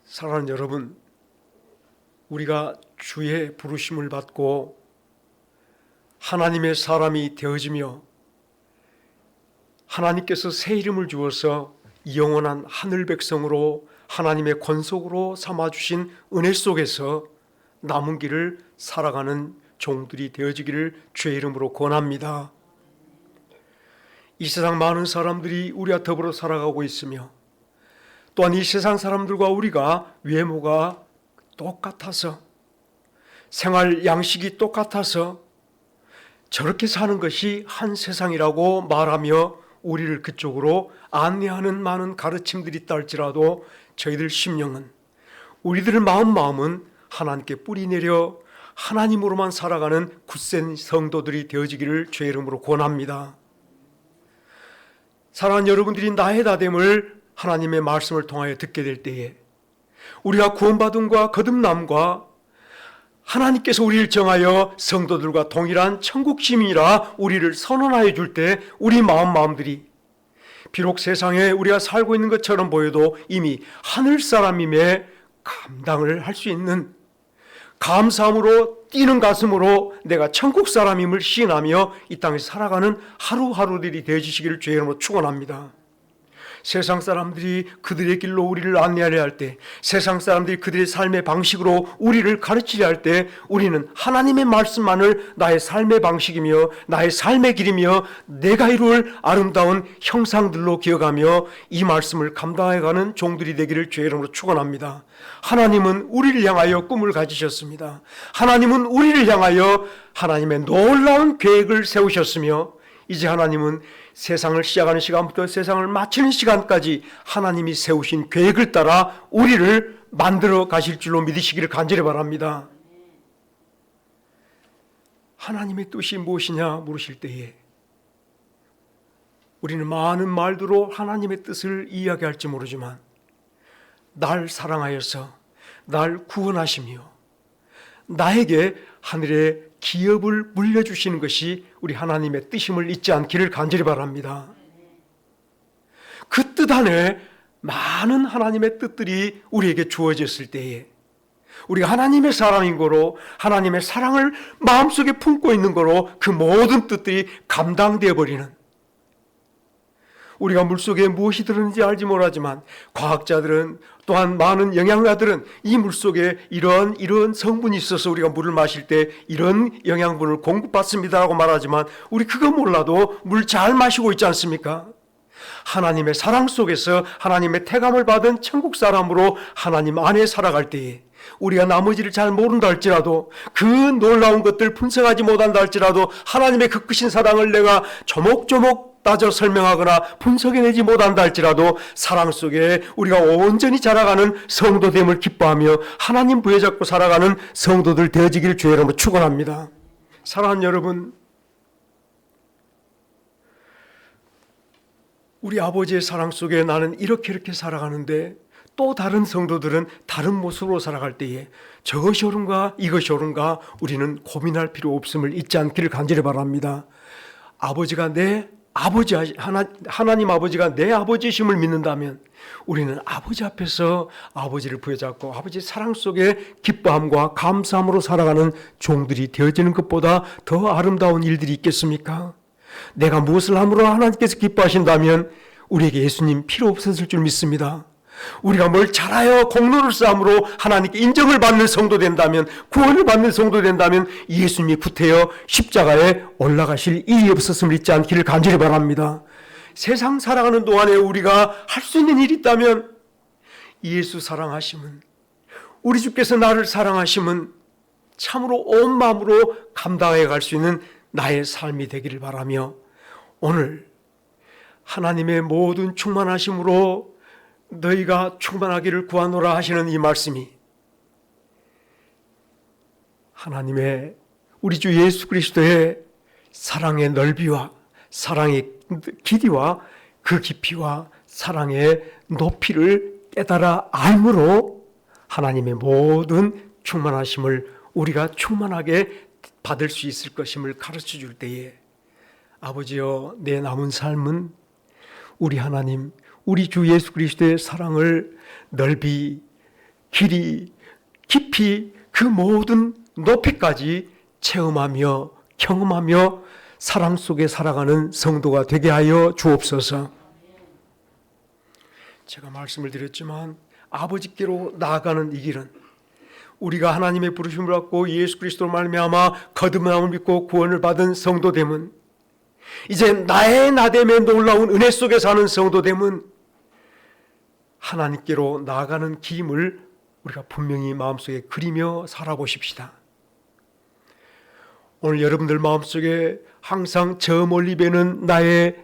사랑하는 여러분, 우리가 주의 부르심을 받고 하나님의 사람이 되어지며 하나님께서 새 이름을 주어서 영원한 하늘 백성으로 하나님의 권속으로 삼아주신 은혜 속에서 남은 길을 살아가는 종들이 되어지기를 주의 이름으로 권합니다. 이 세상 많은 사람들이 우리와 더불어 살아가고 있으며 또한 이 세상 사람들과 우리가 외모가 똑같아서 생활 양식이 똑같아서 저렇게 사는 것이 한 세상이라고 말하며 우리를 그쪽으로 안내하는 많은 가르침들이 있다 할지라도 저희들 심령은, 우리들의 마음은 하나님께 뿌리 내려 하나님으로만 살아가는 굳센 성도들이 되어지기를 주의 이름으로 권합니다. 사랑하는 여러분들이 나의 다됨을 하나님의 말씀을 통하여 듣게 될 때에 우리가 구원받음과 거듭남과 하나님께서 우리를 정하여 성도들과 동일한 천국 시민이라 우리를 선언하여 줄 때 우리 마음들이 비록 세상에 우리가 살고 있는 것처럼 보여도 이미 하늘 사람임에 감당을 할 수 있는 감사함으로 뛰는 가슴으로 내가 천국 사람임을 시인하며 이 땅에 살아가는 하루하루들이 되어주시기를 주의 이름으로 축원합니다. 세상 사람들이 그들의 길로 우리를 안내하려 할 때, 세상 사람들이 그들의 삶의 방식으로 우리를 가르치려 할 때 우리는 하나님의 말씀만을 나의 삶의 방식이며 나의 삶의 길이며 내가 이룰 아름다운 형상들로 기억하며 이 말씀을 감당해가는 종들이 되기를 주의 이름으로 축원합니다. 하나님은 우리를 향하여 꿈을 가지셨습니다. 하나님은 우리를 향하여 하나님의 놀라운 계획을 세우셨으며 이제 하나님은 세상을 시작하는 시간부터 세상을 마치는 시간까지 하나님이 세우신 계획을 따라 우리를 만들어 가실 줄로 믿으시기를 간절히 바랍니다. 하나님의 뜻이 무엇이냐 물으실 때에 우리는 많은 말들로 하나님의 뜻을 이야기할지 모르지만 날 사랑하여서 날 구원하시며 나에게 하늘의 기업을 물려주시는 것이 우리 하나님의 뜻임을 잊지 않기를 간절히 바랍니다. 그 뜻 안에 많은 하나님의 뜻들이 우리에게 주어졌을 때에 우리가 하나님의 사람인 거로 하나님의 사랑을 마음속에 품고 있는 거로 그 모든 뜻들이 감당되어 버리는, 우리가 물속에 무엇이 들었는지 알지 못하지만 과학자들은 또한 많은 영양가들은 이 물속에 이런 성분이 있어서 우리가 물을 마실 때 이런 영양분을 공급받습니다라고 말하지만 우리 그거 몰라도 물 잘 마시고 있지 않습니까? 하나님의 사랑 속에서 하나님의 태감을 받은 천국 사람으로 하나님 안에 살아갈 때에 우리가 나머지를 잘 모른다 할지라도 그 놀라운 것들 분석하지 못한다 할지라도 하나님의 그 크신 사랑을 내가 조목조목 따져 설명하거나 분석해내지 못한다 할지라도 사랑 속에 우리가 온전히 자라가는 성도됨을 기뻐하며 하나님 부여잡고 살아가는 성도들 되어지기를 주의 이름으로 축원합니다. 사랑하는 여러분, 우리 아버지의 사랑 속에 나는 이렇게 살아가는데 또 다른 성도들은 다른 모습으로 살아갈 때에 저것이 옳은가 이것이 옳은가 우리는 고민할 필요 없음을 잊지 않기를 간절히 바랍니다. 아버지가 내 아버지, 하나님 아버지가 내 아버지심을 믿는다면 우리는 아버지 앞에서 아버지를 부여잡고 아버지의 사랑 속에 기뻐함과 감사함으로 살아가는 종들이 되어지는 것보다 더 아름다운 일들이 있겠습니까? 내가 무엇을 함으로 하나님께서 기뻐하신다면 우리에게 예수님 필요 없었을 줄 믿습니다. 우리가 뭘 잘하여 공로를 쌓음으로 하나님께 인정을 받는 성도 된다면, 구원을 받는 성도 된다면 예수님이 구태여 십자가에 올라가실 일이 없었음을 잊지 않기를 간절히 바랍니다. 세상 살아가는 동안에 우리가 할 수 있는 일이 있다면 예수 사랑하심은, 우리 주께서 나를 사랑하심은 참으로 온 마음으로 감당해 갈 수 있는 나의 삶이 되기를 바라며 오늘 하나님의 모든 충만하심으로 너희가 충만하기를 구하노라 하시는 이 말씀이 하나님의 우리 주 예수 그리스도의 사랑의 넓이와 사랑의 길이와 그 깊이와 사랑의 높이를 깨달아 알므로 하나님의 모든 충만하심을 우리가 충만하게 받을 수 있을 것임을 가르쳐 줄 때에 아버지여, 내 남은 삶은 우리 하나님, 우리 주 예수 그리스도의 사랑을 넓이 길이, 깊이, 그 모든 높이까지 체험하며 경험하며 사랑 속에 살아가는 성도가 되게 하여 주옵소서. 제가 말씀을 드렸지만 아버지께로 나아가는 이 길은 우리가 하나님의 부르심을 받고 예수 그리스도로 말미암아 거듭남을 믿고 구원을 받은 성도됨은, 이제 나의 나됨에 놀라운 은혜 속에 사는 성도됨은 하나님께로 나아가는 길임을 우리가 분명히 마음속에 그리며 살아보십시다. 오늘 여러분들 마음속에 항상 저 멀리 배는 나의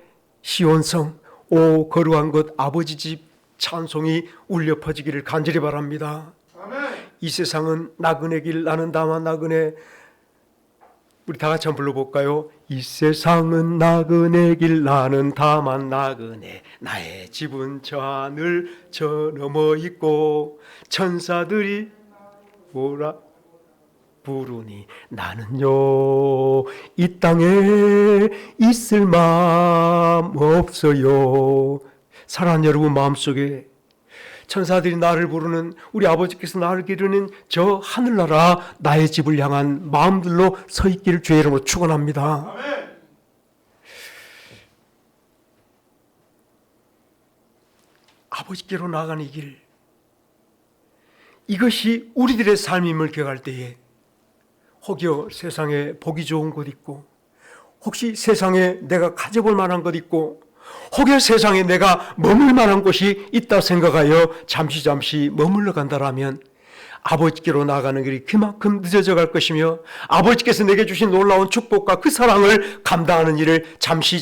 시온성, 오 거룩한 것 아버지 집 찬송이 울려 퍼지기를 간절히 바랍니다. 아멘. 이 세상은 나그네 길, 나는 다만 나그네. 우리 다 같이 한번 불러볼까요? 이 세상은 나그네 길, 나는 다만 나그네. 나의 집은 저 하늘 저 너머 있고 천사들이 오라 부르니 나는요 이 땅에 있을 마음 없어요. 사랑하는 여러분 마음속에 천사들이 나를 부르는, 우리 아버지께서 나를 기르는 저 하늘나라 나의 집을 향한 마음들로 서 있기를 주의 이름으로 축원합니다. 아멘. 아버지께로 나아가는 이 길, 이것이 우리들의 삶임을 기억할 때에 혹여 세상에 보기 좋은 것 있고, 혹시 세상에 내가 가져볼 만한 것 있고, 혹여 세상에 내가 머물 만한 곳이 있다 생각하여 잠시 머물러 간다라면 아버지께로 나아가는 길이 그만큼 늦어져 갈 것이며, 아버지께서 내게 주신 놀라운 축복과 그 사랑을 감당하는 일을 잠시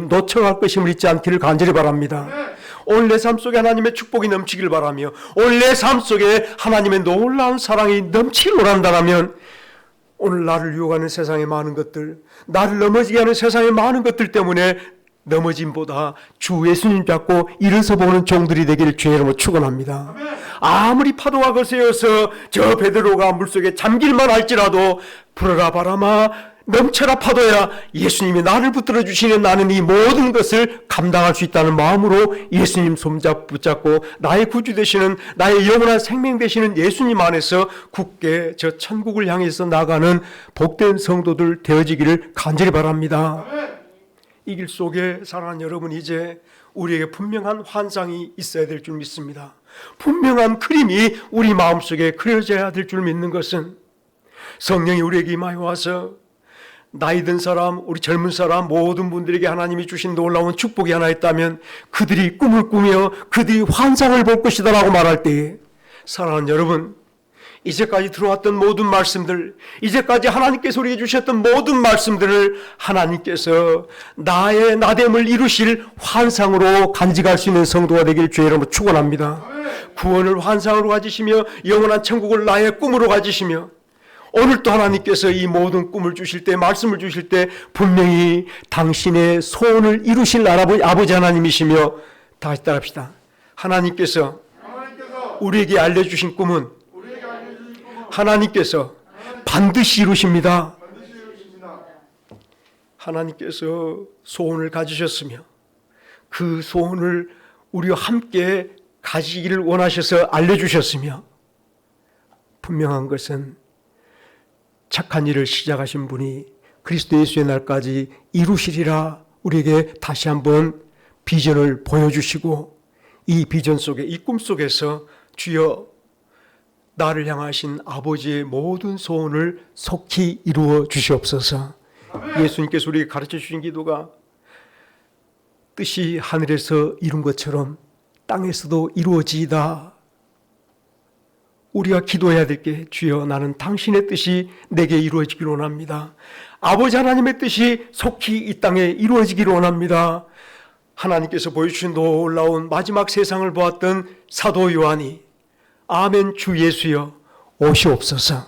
놓쳐갈 것임을 잊지 않기를 간절히 바랍니다. 오늘 내 삶 속에 하나님의 축복이 넘치길 바라며, 오늘 내 삶 속에 하나님의 놀라운 사랑이 넘치길 원한다면, 오늘 나를 유혹하는 세상의 많은 것들, 나를 넘어지게 하는 세상의 많은 것들 때문에 넘어짐보다 주 예수님 잡고 일어서 보는 종들이 되기를 주의 이름으로 축원합니다. 아무리 파도가 거세어서 저 베드로가 물속에 잠길만 할지라도 불어라 바람아 넘쳐라 파도야, 예수님이 나를 붙들어 주시는 나는 이 모든 것을 감당할 수 있다는 마음으로 예수님 붙잡고 나의 구주 되시는, 나의 영원한 생명 되시는 예수님 안에서 굳게 저 천국을 향해서 나가는 복된 성도들 되어지기를 간절히 바랍니다. 이 길 속에 사랑하는 여러분, 이제 우리에게 분명한 환상이 있어야 될 줄 믿습니다. 분명한 그림이 우리 마음속에 그려져야 될 줄 믿는 것은, 성령이 우리에게 임하여 와서 나이 든 사람, 우리 젊은 사람 모든 분들에게 하나님이 주신 놀라운 축복이 하나 있다면 그들이 꿈을 꾸며 그들이 환상을 볼 것이다 라고 말할 때에, 사랑하는 여러분, 이제까지 들어왔던 모든 말씀들, 이제까지 하나님께서 우리에게 주셨던 모든 말씀들을 하나님께서 나의 나됨을 이루실 환상으로 간직할 수 있는 성도가 되길 주의 이름으로 축원합니다. 구원을 환상으로 가지시며 영원한 천국을 나의 꿈으로 가지시며, 오늘 또 하나님께서 이 모든 꿈을 주실 때, 말씀을 주실 때 분명히 당신의 소원을 이루실 아버지 하나님이시며, 다시 따라합시다. 하나님께서 우리에게 알려주신 꿈은 하나님께서 반드시 이루십니다. 하나님께서 소원을 가지셨으며 그 소원을 우리와 함께 가지기를 원하셔서 알려주셨으며, 분명한 것은 착한 일을 시작하신 분이 그리스도 예수의 날까지 이루시리라 우리에게 다시 한번 비전을 보여주시고, 이 비전 속에, 이 꿈 속에서 주여 나를 향하신 아버지의 모든 소원을 속히 이루어 주시옵소서. 예수님께서 우리에게 가르쳐 주신 기도가 뜻이 하늘에서 이룬 것처럼 땅에서도 이루어지이다. 우리가 기도해야 될 게, 주여 나는 당신의 뜻이 내게 이루어지기를 원합니다. 아버지 하나님의 뜻이 속히 이 땅에 이루어지기를 원합니다. 하나님께서 보여주신 놀라운 마지막 세상을 보았던 사도 요한이 아멘 주 예수여 오시옵소서.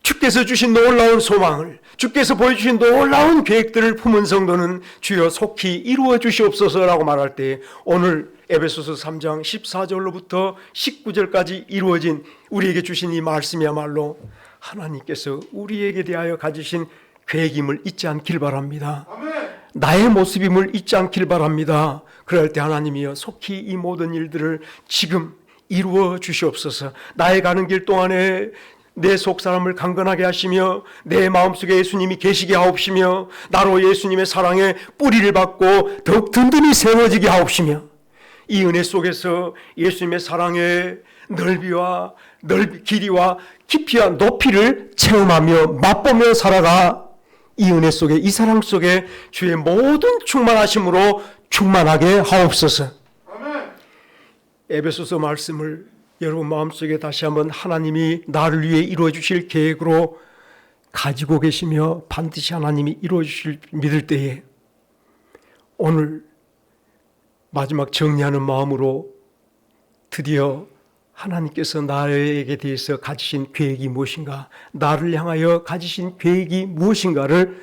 주께서 주신 놀라운 소망을, 주께서 보여주신 놀라운 계획들을 품은 성도는 주여 속히 이루어 주시옵소서라고 말할 때, 오늘 에베소서 3장 14절로부터 19절까지 이루어진 우리에게 주신 이 말씀이야말로 하나님께서 우리에게 대하여 가지신 계획임을 잊지 않길 바랍니다. 나의 모습임을 잊지 않길 바랍니다. 그럴 때 하나님이여 속히 이 모든 일들을 지금 이루어 주시옵소서. 나의 가는 길 동안에 내 속사람을 강건하게 하시며 내 마음속에 예수님이 계시게 하옵시며 나로 예수님의 사랑에 뿌리를 받고 더욱 든든히 세워지게 하옵시며 이 은혜 속에서 예수님의 사랑의 길이와 깊이와 높이를 체험하며 맛보며 살아가 이 은혜 속에 이 사랑 속에 주의 모든 충만하심으로 충만하게 하옵소서. 아멘. 에베소서 말씀을 여러분 마음속에 다시 한번 하나님이 나를 위해 이루어 주실 계획으로 가지고 계시며 반드시 하나님이 이루어 주실 믿을 때에 오늘 마지막 정리하는 마음으로 드디어 하나님께서 나에게 대해서 가지신 계획이 무엇인가, 나를 향하여 가지신 계획이 무엇인가를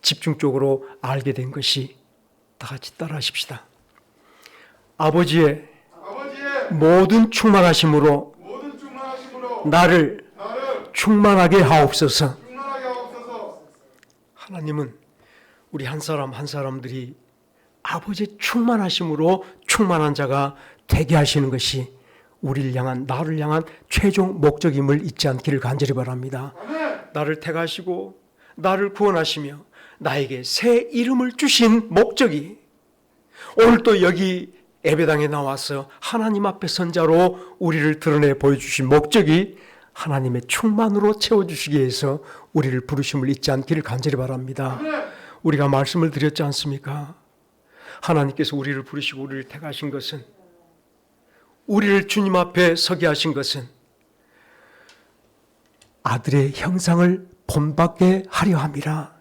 집중적으로 알게 된 것이 다 같이 따라하십시다. 아버지의 모든 충만하심으로 나를 충만하게 하옵소서. 하나님은 우리 한 사람 한 사람들이 아버지의 충만하심으로 충만한 자가 되게 하시는 것이 우리를 향한, 나를 향한 최종 목적임을 잊지 않기를 간절히 바랍니다. 나를 택하시고 나를 구원하시며 나에게 새 이름을 주신 목적이 오늘 또 여기 예배당에 나와서 하나님 앞에 선자로 우리를 드러내 보여주신 목적이 하나님의 충만으로 채워주시기 위해서 우리를 부르심을 잊지 않기를 간절히 바랍니다. 우리가 말씀을 드렸지 않습니까? 하나님께서 우리를 부르시고 우리를 택하신 것은, 우리를 주님 앞에 서게 하신 것은 아들의 형상을 본받게 하려 함이라.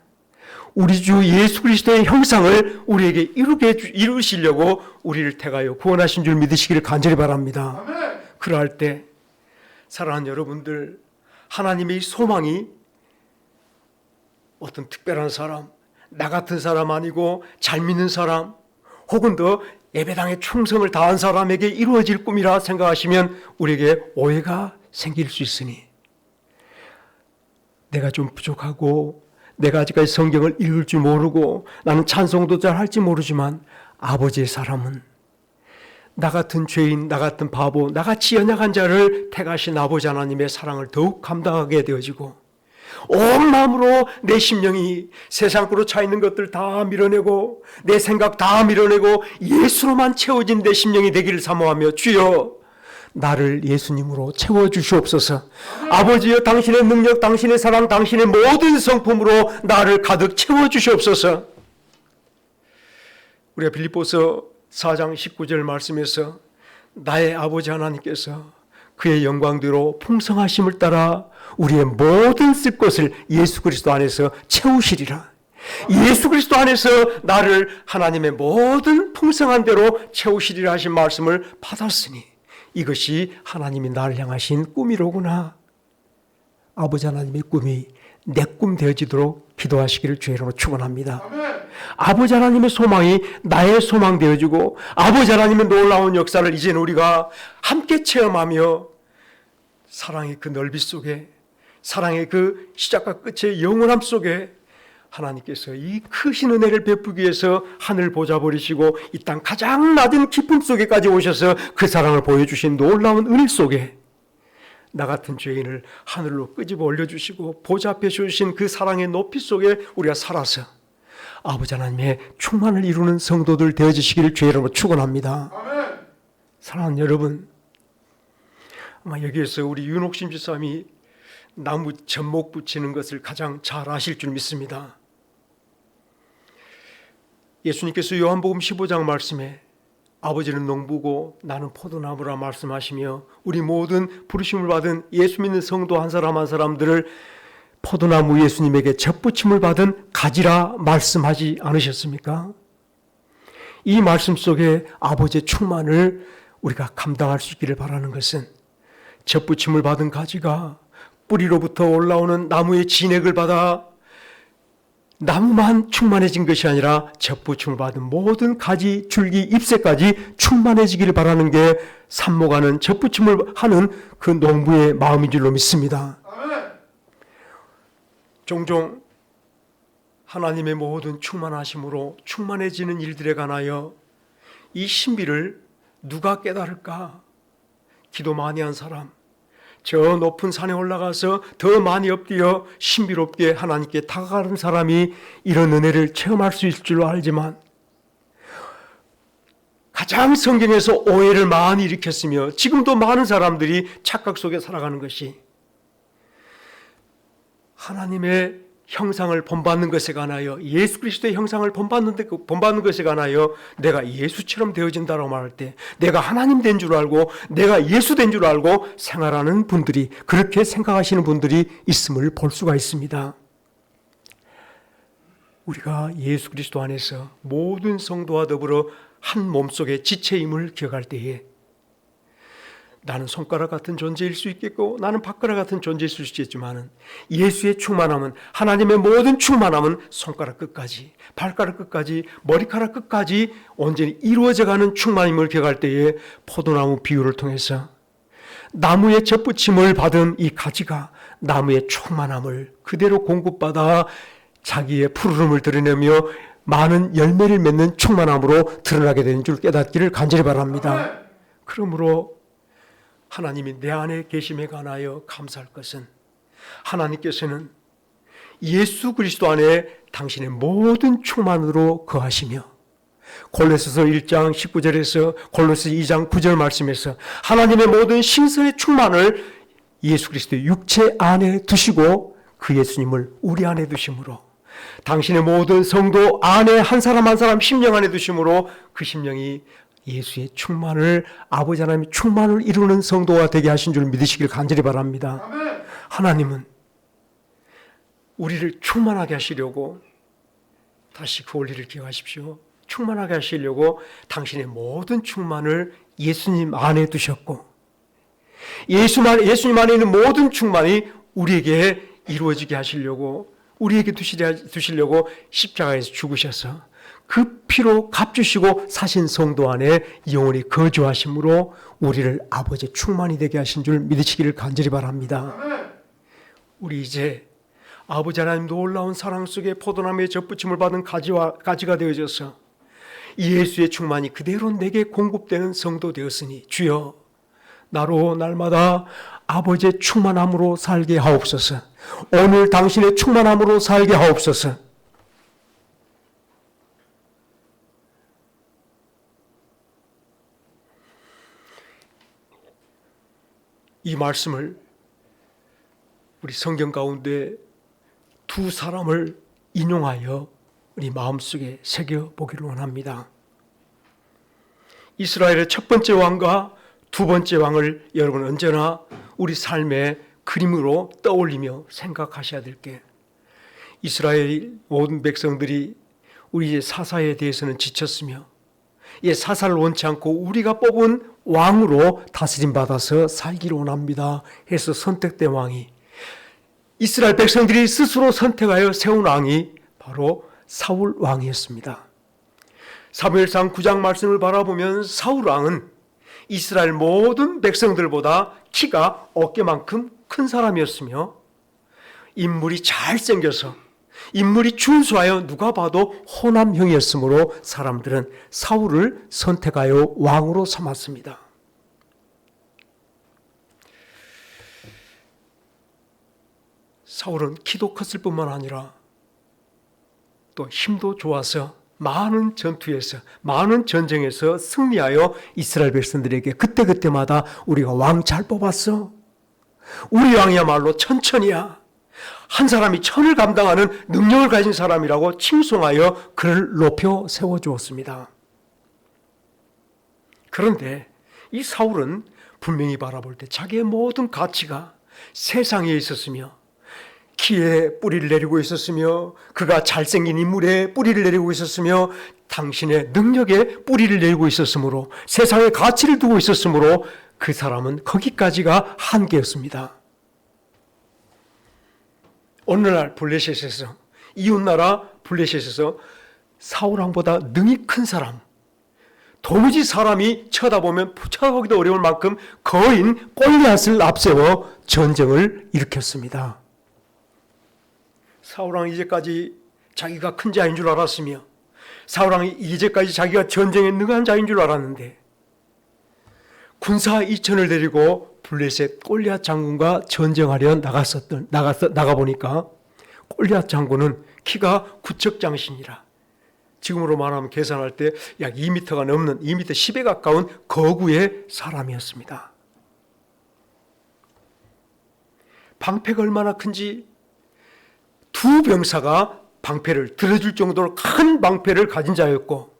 우리 주 예수 그리스도의 형상을 우리에게 이루시려고 우리를 택하여 구원하신 줄 믿으시기를 간절히 바랍니다. 아멘. 그러할 때 사랑하는 여러분들, 하나님의 소망이 어떤 특별한 사람, 나 같은 사람 아니고 잘 믿는 사람, 혹은 더 예배당에 충성을 다한 사람에게 이루어질 꿈이라 생각하시면 우리에게 오해가 생길 수 있으니, 내가 좀 부족하고 내가 아직까지 성경을 읽을 줄 모르고 나는 찬송도 잘 할지 모르지만 아버지의 사람은 나 같은 죄인, 나 같은 바보, 나같이 연약한 자를 택하신 아버지 하나님의 사랑을 더욱 감당하게 되어지고 온 마음으로 내 심령이 세상으로 차 있는 것들 다 밀어내고 내 생각 다 밀어내고 예수로만 채워진 내 심령이 되기를 사모하며 주여 나를 예수님으로 채워주시옵소서. 아버지여, 당신의 능력, 당신의 사랑, 당신의 모든 성품으로 나를 가득 채워주시옵소서. 우리가 빌립보서 4장 19절 말씀에서 나의 아버지 하나님께서 그의 영광대로 풍성하심을 따라 우리의 모든 쓸 것을 예수 그리스도 안에서 채우시리라. 예수 그리스도 안에서 나를 하나님의 모든 풍성한 대로 채우시리라 하신 말씀을 받았으니 이것이 하나님이 나를 향하신 꿈이로구나. 아버지 하나님의 꿈이 내 꿈 되어지도록 기도하시기를 주의 이름으로 축원합니다. 아버지 하나님의 소망이 나의 소망 되어지고 아버지 하나님의 놀라운 역사를 이제는 우리가 함께 체험하며 사랑의 그 넓이 속에, 사랑의 그 시작과 끝의 영원함 속에 하나님께서 이 크신 은혜를 베푸기 위해서 하늘 보좌 버리시고 이 땅 가장 낮은 깊음 속에까지 오셔서 그 사랑을 보여주신 놀라운 은혜 속에 나 같은 죄인을 하늘로 끄집어 올려주시고 보좌 앞에 주신 그 사랑의 높이 속에 우리가 살아서 아버지 하나님의 충만을 이루는 성도들 되어주시기를 주의 이름으로 축원합니다. 아멘. 사랑하는 여러분, 아마 여기에서 우리 윤옥심 집사님이 나무 접목 붙이는 것을 가장 잘 아실 줄 믿습니다. 예수님께서 요한복음 15장 말씀에 아버지는 농부고 나는 포도나무라 말씀하시며 우리 모든 부르심을 받은 예수 믿는 성도 한 사람 한 사람들을 포도나무 예수님에게 접붙임을 받은 가지라 말씀하지 않으셨습니까? 이 말씀 속에 아버지의 충만을 우리가 감당할 수 있기를 바라는 것은 접붙임을 받은 가지가 뿌리로부터 올라오는 나무의 진액을 받아 나무만 충만해진 것이 아니라 접붙임을 받은 모든 가지, 줄기, 잎새까지 충만해지기를 바라는 게 삽목하는 접붙임을 하는 그 농부의 마음인 줄로 믿습니다. 아멘. 종종 하나님의 모든 충만하심으로 충만해지는 일들에 관하여 이 신비를 누가 깨달을까 기도 많이 한 사람, 저 높은 산에 올라가서 더 많이 엎드려 신비롭게 하나님께 다가가는 사람이 이런 은혜를 체험할 수 있을 줄 알지만 가장 성경에서 오해를 많이 일으켰으며 지금도 많은 사람들이 착각 속에 살아가는 것이 하나님의 형상을 본받는 것에 관하여, 예수 그리스도의 형상을 본받는 것에 관하여 내가 예수처럼 되어진다고 말할 때 내가 하나님 된 줄 알고 내가 예수 된 줄 알고 생활하는 분들이, 그렇게 생각하시는 분들이 있음을 볼 수가 있습니다. 우리가 예수 그리스도 안에서 모든 성도와 더불어 한 몸속의 지체임을 기억할 때에 나는 손가락 같은 존재일 수 있겠고 나는 발가락 같은 존재일 수 있겠지만 예수의 충만함은, 하나님의 모든 충만함은 손가락 끝까지, 발가락 끝까지, 머리카락 끝까지 온전히 이루어져가는 충만임을 기억할 때에 포도나무 비유를 통해서 나무의 젖붙임을 받은 이 가지가 나무의 충만함을 그대로 공급받아 자기의 푸르름을 드러내며 많은 열매를 맺는 충만함으로 드러나게 되는 줄 깨닫기를 간절히 바랍니다. 그러므로 하나님이 내 안에 계심에 관하여 감사할 것은, 하나님께서는 예수 그리스도 안에 당신의 모든 충만으로 거하시며, 골로새서 1장 19절에서 골로새 2장 9절 말씀에서 하나님의 모든 신선의 충만을 예수 그리스도의 육체 안에 두시고 그 예수님을 우리 안에 두심으로, 당신의 모든 성도 안에 한 사람 한 사람 심령 안에 두심으로 그 심령이 예수의 충만을, 아버지 하나님의 충만을 이루는 성도가 되게 하신 줄 믿으시길 간절히 바랍니다. 아멘. 하나님은 우리를 충만하게 하시려고, 다시 그 원리를 기억하십시오. 충만하게 하시려고 당신의 모든 충만을 예수님 안에 두셨고, 예수님 안에 있는 모든 충만이 우리에게 이루어지게 하시려고, 우리에게 두시려고 십자가에서 죽으셔서 그 피로 값주시고 사신 성도 안에 영원히 거주하심으로 우리를 아버지의 충만이 되게 하신 줄 믿으시기를 간절히 바랍니다. 우리 이제 아버지 하나님 놀라운 사랑 속에 포도나무의 젖붙임을 받은 가지가 되어져서 예수의 충만이 그대로 내게 공급되는 성도 되었으니 주여 나로 날마다 아버지의 충만함으로 살게 하옵소서. 오늘 당신의 충만함으로 살게 하옵소서. 이 말씀을 우리 성경 가운데 두 사람을 인용하여 우리 마음속에 새겨보기를 원합니다. 이스라엘의 첫 번째 왕과 두 번째 왕을 여러분 언제나 우리 삶의 그림으로 떠올리며 생각하셔야 될 게, 이스라엘 모든 백성들이 우리 사사에 대해서는 지쳤으며 사사를 원치 않고 우리가 뽑은 왕으로 다스림 받아서 살기를 원합니다 해서 선택된 왕이, 이스라엘 백성들이 스스로 선택하여 세운 왕이 바로 사울 왕이었습니다. 사무엘상 9장 말씀을 바라보면 사울 왕은 이스라엘 모든 백성들보다 키가 어깨만큼 큰 사람이었으며 인물이 잘생겨서, 인물이 준수하여 누가 봐도 호남형이었으므로 사람들은 사울을 선택하여 왕으로 삼았습니다. 사울은 키도 컸을 뿐만 아니라 또 힘도 좋아서 많은 전투에서, 많은 전쟁에서 승리하여 이스라엘 백성들에게 그때그때마다 우리가 왕 잘 뽑았어, 우리 왕이야말로 천천이야, 한 사람이 천을 감당하는 능력을 가진 사람이라고 칭송하여 그를 높여 세워주었습니다. 그런데 이 사울은 분명히 바라볼 때 자기의 모든 가치가 세상에 있었으며, 키에 뿌리를 내리고 있었으며, 그가 잘생긴 인물에 뿌리를 내리고 있었으며, 당신의 능력에 뿌리를 내리고 있었으므로, 세상에 가치를 두고 있었으므로 그 사람은 거기까지가 한계였습니다. 어느 날 블레셋에서, 이웃나라 블레셋에서 사울왕보다 능이 큰 사람, 도무지 사람이 쳐다보기도 어려울 만큼 거인 골리앗을 앞세워 전쟁을 일으켰습니다. 사울왕이 이제까지 자기가 큰 자인 줄 알았으며, 사울왕이 이제까지 자기가 전쟁에 능한 자인 줄 알았는데 군사 2천을 데리고 블레셋 골리앗 장군과 전쟁하려 나가 보니까 골리앗 장군은 키가 구척장신이라 지금으로 말하면 계산할 때 약 2m가 넘는 2m 10에 가까운 거구의 사람이었습니다. 방패가 얼마나 큰지 두 병사가 방패를 들어줄 정도로 큰 방패를 가진 자였고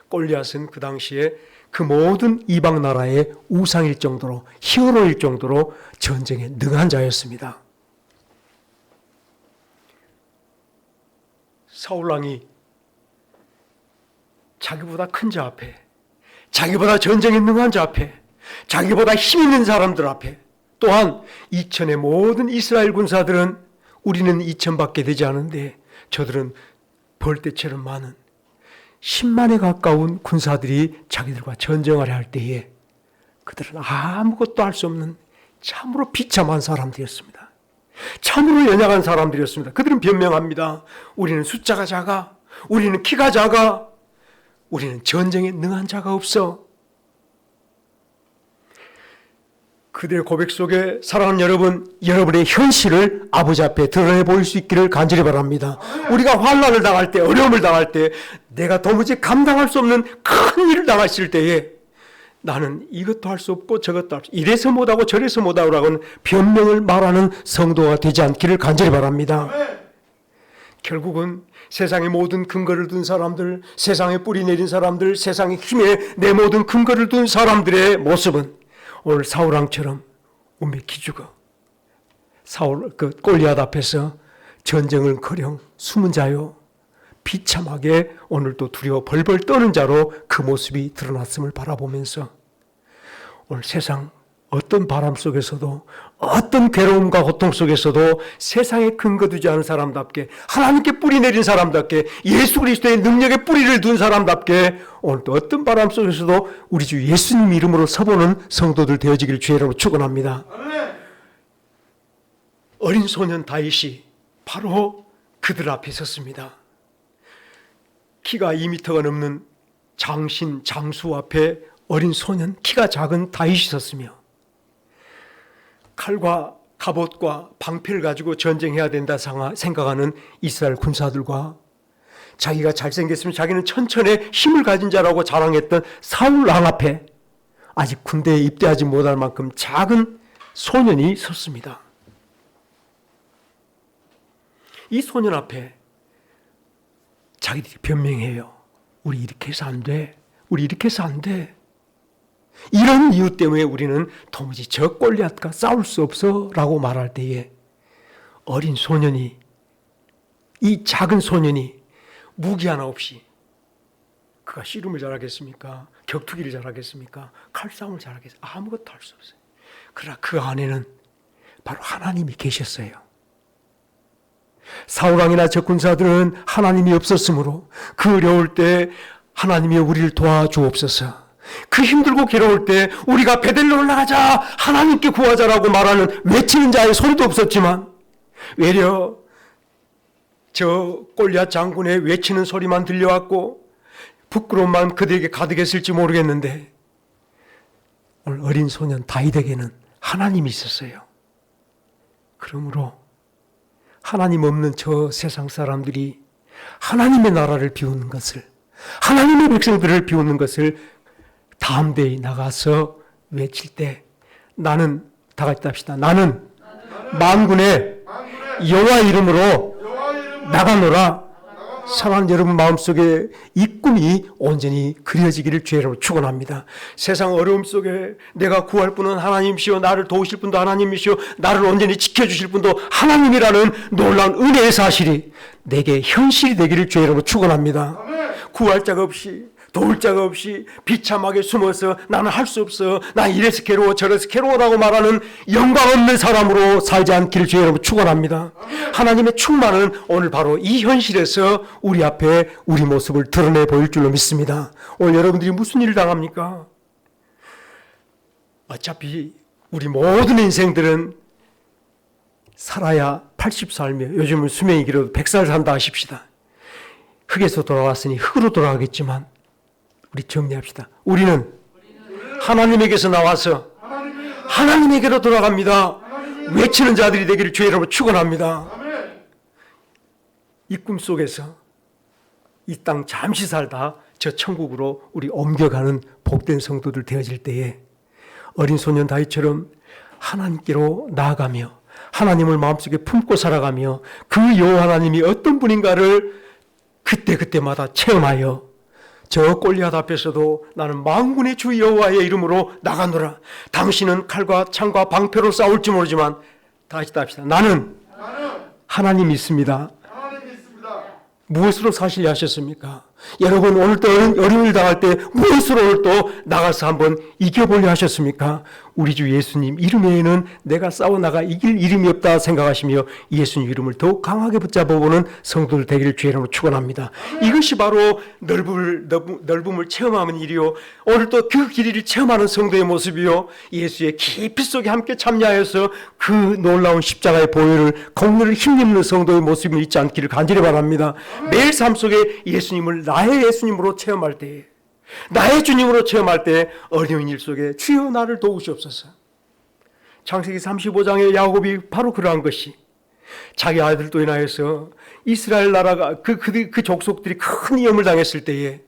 골리앗은 그 당시에 그 모든 이방 나라의 우상일 정도로 히어로일 정도로 전쟁에 능한 자였습니다. 사울왕이 자기보다 큰 자 앞에, 자기보다 전쟁에 능한 자 앞에, 자기보다 힘 있는 사람들 앞에, 또한 2천의 모든 이스라엘 군사들은 우리는 2천밖에 되지 않은데 저들은 벌떼처럼 많은 10만에 가까운 군사들이 자기들과 전쟁을 할 때에 그들은 아무것도 할 수 없는 참으로 비참한 사람들이었습니다. 참으로 연약한 사람들이었습니다. 그들은 변명합니다. 우리는 숫자가 작아, 우리는 키가 작아, 우리는 전쟁에 능한 자가 없어. 그들의 고백 속에 사랑하는 여러분, 여러분의 현실을 아버지 앞에 드러내 보일 수 있기를 간절히 바랍니다. 우리가 환난을 당할 때, 어려움을 당할 때, 내가 도무지 감당할 수 없는 큰 일을 당했을 때에 나는 이것도 할 수 없고 저것도 할 수 없고 이래서 못하고 저래서 못하고라고는 변명을 말하는 성도가 되지 않기를 간절히 바랍니다. 결국은 세상의 모든 근거를 둔 사람들, 세상에 뿌리 내린 사람들, 세상의 힘에 내 모든 근거를 둔 사람들의 모습은 오늘 사울왕처럼 우매 기죽어 골리앗 앞에서 전쟁을 거령 숨은 자요, 비참하게 오늘도 두려워 벌벌 떠는 자로 그 모습이 드러났음을 바라보면서 오늘 세상 어떤 바람 속에서도 어떤 괴로움과 고통 속에서도 세상에 근거 두지 않은 사람답게, 하나님께 뿌리 내린 사람답게, 예수 그리스도의 능력에 뿌리를 둔 사람답게 오늘도 어떤 바람 속에서도 우리 주 예수님 이름으로 서보는 성도들 되어지기를 주의 이름으로 축원합니다. 어린 소년 다윗이 바로 그들 앞에 섰습니다. 키가 2m가 넘는 장신 장수 앞에 어린 소년, 키가 작은 다윗이 섰으며 칼과 갑옷과 방패를 가지고 전쟁해야 된다 생각하는 이스라엘 군사들과 자기가 잘생겼으면 자기는 천천의 힘을 가진 자라고 자랑했던 사울 왕 앞에 아직 군대에 입대하지 못할 만큼 작은 소년이 섰습니다. 이 소년 앞에 자기들이 변명해요. 우리 이렇게 해서 안 돼. 우리 이렇게 해서 안 돼. 이런 이유 때문에 우리는 도무지 저 골리앗과 싸울 수 없어 라고 말할 때에 어린 소년이, 이 작은 소년이 무기 하나 없이 그가 씨름을 잘하겠습니까? 격투기를 잘하겠습니까? 칼싸움을 잘하겠습니까? 아무것도 할 수 없어요. 그러나 그 안에는 바로 하나님이 계셨어요. 사울왕이나 저 군사들은 하나님이 없었으므로 그 어려울 때 하나님이 우리를 도와주옵소서. 그 힘들고 괴로울 때 우리가 베델로 올라가자, 하나님께 구하자라고 말하는 외치는 자의 소리도 없었지만 외려 저 골리앗 장군의 외치는 소리만 들려왔고 부끄러움만 그들에게 가득했을지 모르겠는데 오늘 어린 소년 다윗에게는 하나님이 있었어요. 그러므로 하나님 없는 저 세상 사람들이 하나님의 나라를 비우는 것을, 하나님의 백성들을 비우는 것을 담대히 나가서 외칠 때 나는, 다 같이 합시다. 나는 만군의 여호와 이름으로 나가노라. 사랑하는 여러분 마음속에 이 꿈이 온전히 그려지기를 주의 이름으로 축원합니다. 세상 어려움 속에 내가 구할 분은 하나님이시오, 나를 도우실 분도 하나님이시오, 나를 온전히 지켜주실 분도 하나님이라는 놀라운 은혜의 사실이 내게 현실이 되기를 주의 이름으로 축원합니다. 구할 자가 없이, 도울 자가 없이 비참하게 숨어서 나는 할 수 없어, 난 이래서 괴로워 저래서 괴로워라고 말하는 영광 없는 사람으로 살지 않기를 주의 이름으로 축원합니다. 하나님의 충만은 오늘 바로 이 현실에서 우리 앞에 우리 모습을 드러내 보일 줄로 믿습니다. 오늘 여러분들이 무슨 일을 당합니까? 어차피 우리 모든 인생들은 살아야 80살며 요즘은 수명이 길어도 100살 산다 하십시다. 흙에서 돌아왔으니 흙으로 돌아가겠지만 우리 정리합시다. 우리는 하나님에게서 나와서 하나님에게로 돌아갑니다. 외치는 자들이 되기를 주의 이름으로 축원합니다. 이 꿈속에서 이 땅 잠시 살다 저 천국으로 우리 옮겨가는 복된 성도들 되어질 때에 어린 소년 다윗처럼 하나님께로 나아가며 하나님을 마음속에 품고 살아가며 그 여호와 하나님이 어떤 분인가를 그때그때마다 체험하여 저 골리앗 앞에서도 나는 만군의 주 여호와의 이름으로 나가노라. 당신은 칼과 창과 방패로 싸울지 모르지만 다시 합시다. 나는 하나님이 있습니다. 무엇으로 사시려 하셨습니까? 여러분 오늘 또 어려움을 당할 때 무엇으로 오늘 또 나가서 한번 이겨보려 하셨습니까? 우리 주 예수님 이름 외에는 내가 싸워나가 이길 이름이 없다 생각하시며 예수님 이름을 더욱 강하게 붙잡아보는 성도들 되기를 주의 이름으로 축원합니다. 이것이 바로 넓음을 체험하는 일이요, 오늘 또 그 길이를 체험하는 성도의 모습이요, 예수의 깊이 속에 함께 참여하여서 그 놀라운 십자가의 보혈을 공로를 힘입는 성도의 모습을 잊지 않기를 간절히 바랍니다. 매일 삶 속에 예수님을 나의 예수님으로 체험할 때, 나의 주님으로 체험할 때 어려운 일 속에 주여 나를 도우시옵소서. 창세기 35장의 야곱이 바로 그러한 것이, 자기 아들도 인하여서 이스라엘 나라가 그 족속들이 큰 위험을 당했을 때에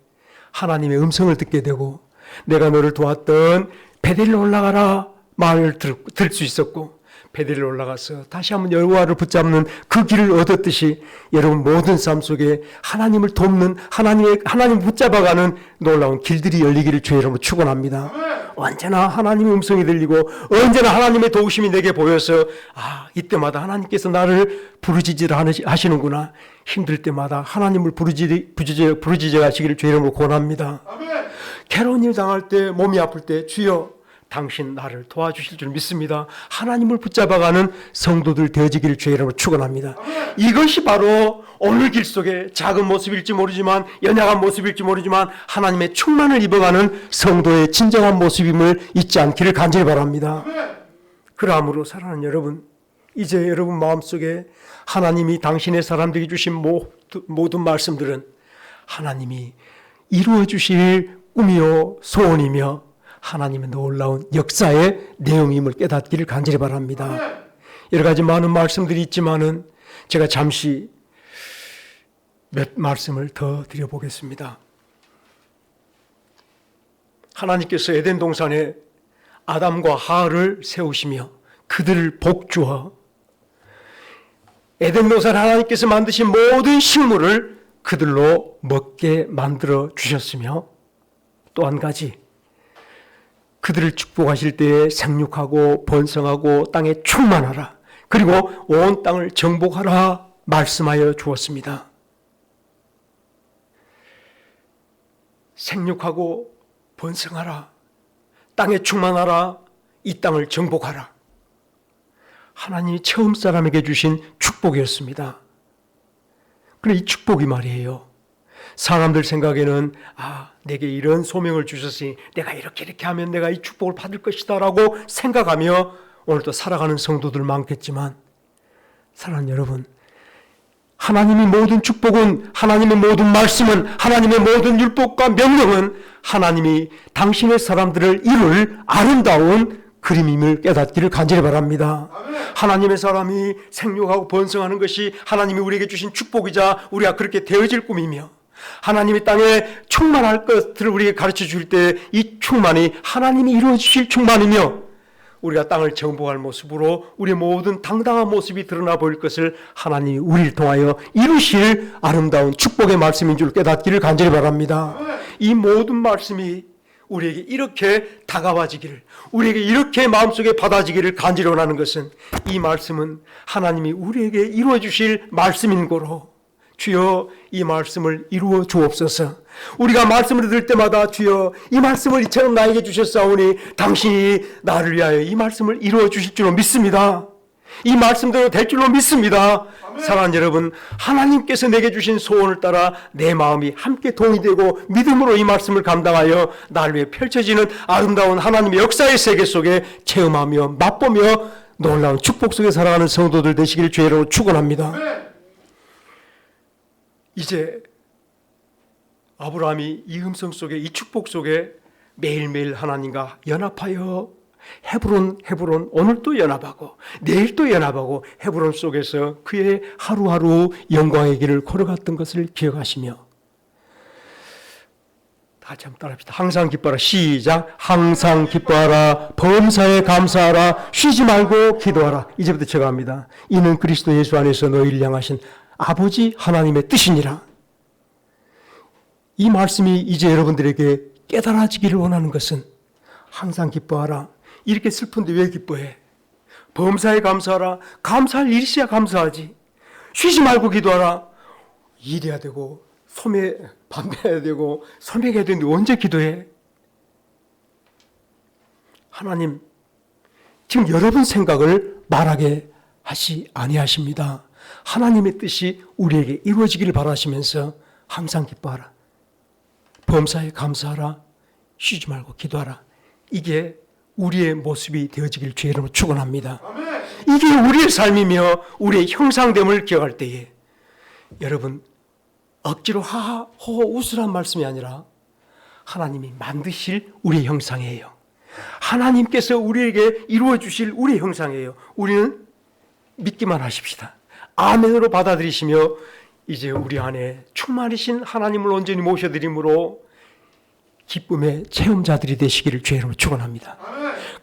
하나님의 음성을 듣게 되고 내가 너를 도왔던 베델로 올라가라 말을 들을 수 있었고, 베델로 올라가서 다시 한번 여호와를 붙잡는 그 길을 얻었듯이 여러분 모든 삶 속에 하나님을 돕는 하나님 붙잡아가는 놀라운 길들이 열리기를 주의 이름으로 축원합니다. 언제나 하나님의 음성이 들리고 언제나 하나님의 도우심이 내게 보여서 이때마다 하나님께서 나를 부르짖으라 하시는구나, 힘들 때마다 하나님을 부르짖어 하시기를 주의 이름으로 권합니다. 괴로운 일 당할 때, 몸이 아플 때 주여 당신 나를 도와주실 줄 믿습니다. 하나님을 붙잡아가는 성도들 되어지기를 주의 이름으로 축원합니다. 이것이 바로 오늘 길 속에 작은 모습일지 모르지만, 연약한 모습일지 모르지만 하나님의 충만을 입어가는 성도의 진정한 모습임을 잊지 않기를 간절히 바랍니다. 그러므로 사랑하는 여러분, 이제 여러분 마음속에 하나님이 당신의 사람들에게 주신 모든 말씀들은 하나님이 이루어 주실 꿈이요 소원이며 하나님의 놀라운 역사의 내용임을 깨닫기를 간절히 바랍니다. 여러 가지 많은 말씀들이 있지만은 제가 잠시 몇 말씀을 더 드려보겠습니다. 하나님께서 에덴 동산에 아담과 하와를 세우시며 그들을 복주어 에덴 동산 하나님께서 만드신 모든 식물을 그들로 먹게 만들어 주셨으며, 또 한 가지 그들을 축복하실 때에 생육하고 번성하고 땅에 충만하라, 그리고 온 땅을 정복하라 말씀하여 주었습니다. 생육하고 번성하라, 땅에 충만하라, 이 땅을 정복하라. 하나님이 처음 사람에게 주신 축복이었습니다. 그런데 이 축복이 말이에요, 사람들 생각에는 내게 이런 소명을 주셨으니 내가 이렇게 하면 내가 이 축복을 받을 것이다 라고 생각하며 오늘도 살아가는 성도들 많겠지만, 사랑하는 여러분, 하나님의 모든 축복은, 하나님의 모든 말씀은, 하나님의 모든 율법과 명령은 하나님이 당신의 사람들을 이룰 아름다운 그림임을 깨닫기를 간절히 바랍니다. 하나님의 사람이 생육하고 번성하는 것이 하나님이 우리에게 주신 축복이자 우리가 그렇게 되어질 꿈이며, 하나님이 땅에 충만할 것들을 우리에게 가르쳐 줄 때 이 충만이 하나님이 이루어 주실 충만이며, 우리가 땅을 정복할 모습으로 우리의 모든 당당한 모습이 드러나 보일 것을 하나님이 우리를 통하여 이루실 아름다운 축복의 말씀인 줄 깨닫기를 간절히 바랍니다. 이 모든 말씀이 우리에게 이렇게 다가와지기를, 우리에게 이렇게 마음속에 받아지기를 간절히 원하는 것은, 이 말씀은 하나님이 우리에게 이루어 주실 말씀인 거로 주여 이 말씀을 이루어 주옵소서. 우리가 말씀을 들을 때마다 주여 이 말씀을 이처럼 나에게 주셨사오니 당신이 나를 위하여 이 말씀을 이루어 주실 줄로 믿습니다. 이 말씀대로 될 줄로 믿습니다. 사랑하는 여러분, 하나님께서 내게 주신 소원을 따라 내 마음이 함께 동의되고 믿음으로 이 말씀을 감당하여 나를 위해 펼쳐지는 아름다운 하나님의 역사의 세계 속에 체험하며 맛보며 놀라운 축복 속에 살아가는 성도들 되시기를 주의 이름으로 축원합니다. 이제 아브라함이 이 음성 속에, 이 축복 속에 매일매일 하나님과 연합하여 헤브론 오늘 또 연합하고 내일 또 연합하고 헤브론 속에서 그의 하루하루 영광의 길을 걸어갔던 것을 기억하시며 다시 한번 따라합시다. 항상 기뻐하라. 시작. 항상 기뻐하라. 범사에 감사하라. 쉬지 말고 기도하라. 이제부터 제가 합니다. 이는 그리스도 예수 안에서 너희를 향하신 아버지 하나님의 뜻이니라. 이 말씀이 이제 여러분들에게 깨달아지기를 원하는 것은 항상 기뻐하라. 이렇게 슬픈데 왜 기뻐해? 범사에 감사하라. 감사할 일이 있어야 감사하지. 쉬지 말고 기도하라. 일해야 되고 밤새야 되고 소매해야 되는데 언제 기도해? 하나님 지금 여러분 생각을 말하게 하시 아니하십니다. 하나님의 뜻이 우리에게 이루어지기를 바라시면서 항상 기뻐하라. 범사에 감사하라. 쉬지 말고 기도하라. 이게 우리의 모습이 되어지길 주의 이름으로 축원합니다. 이게 우리의 삶이며 우리의 형상됨을 기억할 때에 여러분 억지로 하하 호호 웃으란 말씀이 아니라 하나님이 만드실 우리의 형상이에요. 하나님께서 우리에게 이루어 주실 우리의 형상이에요. 우리는 믿기만 하십시다. 아멘으로 받아들이시며 이제 우리 안에 충만하신 하나님을 온전히 모셔드림으로 기쁨의 체험자들이 되시기를 주의 이름으로 축원합니다.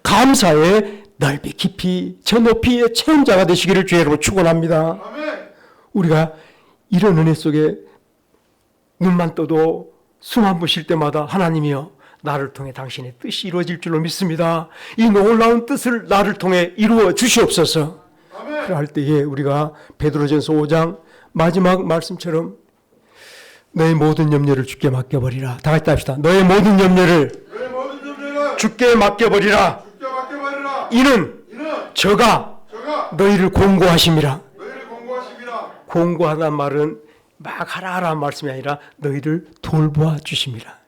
감사의 넓이 깊이 저 높이의 체험자가 되시기를 주의 이름으로 축원합니다. 우리가 이런 은혜 속에 눈만 떠도 숨 한 번 쉴 때마다 하나님이여 나를 통해 당신의 뜻이 이루어질 줄로 믿습니다. 이 놀라운 뜻을 나를 통해 이루어 주시옵소서. 그럴 때에 우리가 베드로전서 5장 마지막 말씀처럼 너의 모든 염려를 주께 맡겨버리라. 다 같이 합시다. 너의 모든 염려를 주께 맡겨버리라. 이는 저가 너희를 공고하심이라. 공고하다는 말은 막 하라 말씀이 아니라 너희를 돌보아 주심이라.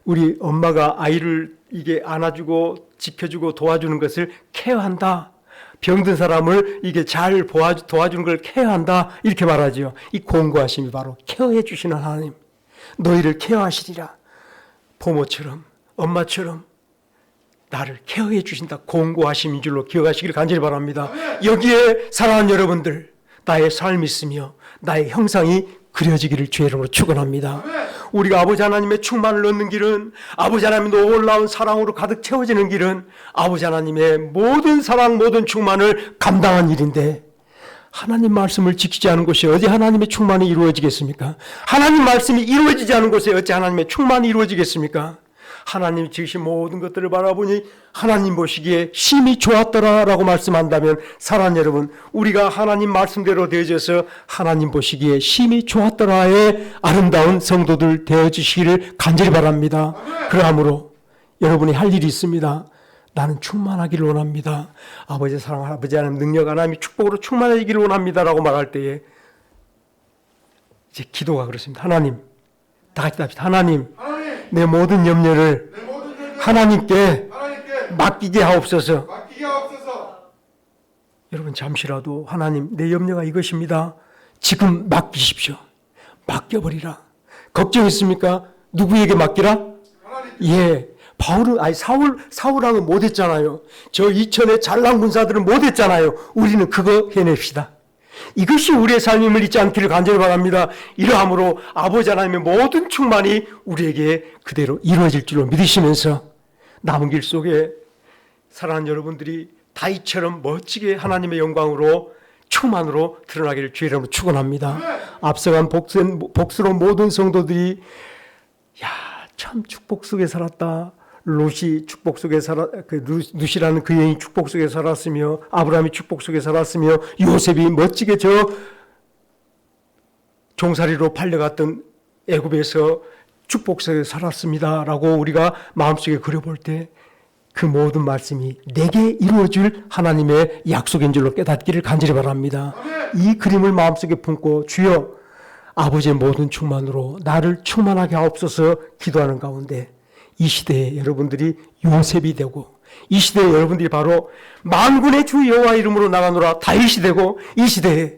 우리 엄마가 아이를 이게 안아주고 지켜주고 도와주는 것을 케어한다. 병든 사람을 이게 잘 도와주는 걸 케어한다. 이렇게 말하지요. 이 공고하심이 바로 케어해 주시는 하나님. 너희를 케어하시리라. 부모처럼 엄마처럼 나를 케어해 주신다. 공고하심인 줄로 기억하시길 간절히 바랍니다. 여기에 사랑하는 여러분들 나의 삶이 있으며 나의 형상이 그려지기를 주의 이름으로 축원합니다. 우리가 아버지 하나님의 충만을 얻는 길은 아버지 하나님의 놀라운 사랑으로 가득 채워지는 길은 아버지 하나님의 모든 사랑 모든 충만을 감당한 일인데 하나님 말씀을 지키지 않은 곳에 어디 하나님의 충만이 이루어지겠습니까? 하나님 말씀이 이루어지지 않은 곳에 어찌 하나님의 충만이 이루어지겠습니까? 하나님이 지으신 모든 것들을 바라보니 하나님 보시기에 심히 좋았더라라고 말씀한다면 사랑하는 여러분 우리가 하나님 말씀대로 되어져서 하나님 보시기에 심히 좋았더라의 아름다운 성도들 되어주시기를 간절히 바랍니다. 그러므로 여러분이 할 일이 있습니다. 나는 충만하기를 원합니다. 아버지의 사랑, 아버지 하나님 능력, 하나님의 축복으로 충만해지기를 원합니다라고 말할 때에 이제 기도가 그렇습니다. 하나님, 다 같이 합시다. 하나님, 내 모든 염려를 하나님께 맡기게 하옵소서. 여러분 잠시라도 하나님 내 염려가 이것입니다. 지금 맡기십시오. 맡겨버리라. 걱정 있습니까? 누구에게 맡기라? 예. 바울은 사울왕은 못했잖아요. 저 이천의 잘난 군사들은 못했잖아요. 우리는 그거 해냅시다. 이것이 우리의 삶임을 잊지 않기를 간절히 바랍니다. 이러함으로 아버지 하나님의 모든 충만이 우리에게 그대로 이루어질 줄로 믿으시면서 남은 길 속에 사랑하는 여러분들이 다윗처럼 멋지게 하나님의 영광으로 충만으로 드러나기를 주의 이름으로 축원합니다. 앞서간 복스러운 모든 성도들이 참 축복 속에 살았다. 롯이 축복 속에 룻이라는 그 여인이 축복 속에 살았으며 아브라함이 축복 속에 살았으며 요셉이 멋지게 저 종살이로 팔려갔던 애굽에서 축복 속에 살았습니다라고 우리가 마음속에 그려볼 때 그 모든 말씀이 내게 이루어질 하나님의 약속인 줄로 깨닫기를 간절히 바랍니다. 이 그림을 마음속에 품고 주여 아버지의 모든 충만으로 나를 충만하게 하옵소서 기도하는 가운데 이 시대에 여러분들이 요셉이 되고 이 시대에 여러분들이 바로 만군의 주 여호와 이름으로 나가노라 다윗이 되고 이 시대에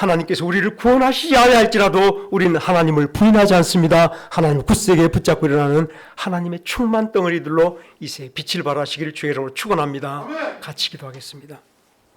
하나님께서 우리를 구원하시지 아니할지라도 우리는 하나님을 부인하지 않습니다. 하나님을 굳세게 붙잡고 일어나는 하나님의 충만 덩어리들로 이 세에 빛을 발하시기를 주의 이름으로 축원합니다. 같이 기도하겠습니다.